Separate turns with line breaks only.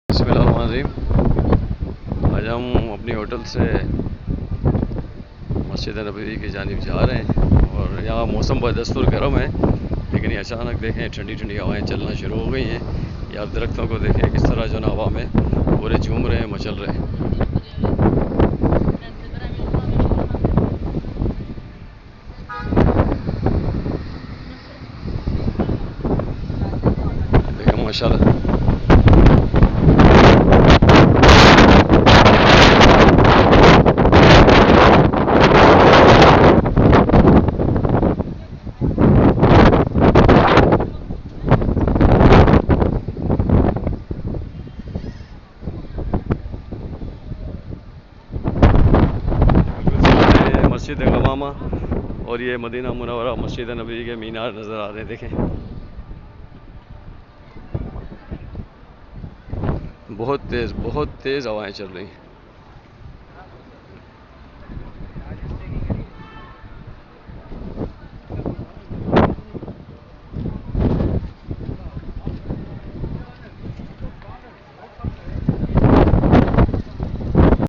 बिस्मिल्लाहिर्रहमानिर्रहीम। आज हम अपनी होटल से मस्जिद नबवी की जानिब जा रहे हैं और यहाँ मौसम बदस्तूर गर्म है, लेकिन ये अचानक देखें ठंडी ठंडी हवाएं चलना शुरू हो गई हैं। यार दरख्तों को देखें किस तरह जो ना हवा में पूरे झूम रहे हैं, मचल रहे हैं। देखें माशाल्लाह। मस्जिद गमामा और ये मदीना मुनव्वरा मस्जिद नबवी के मीनार नज़र आ रहे हैं। देखें बहुत तेज़ हवाएं चल रही हैं।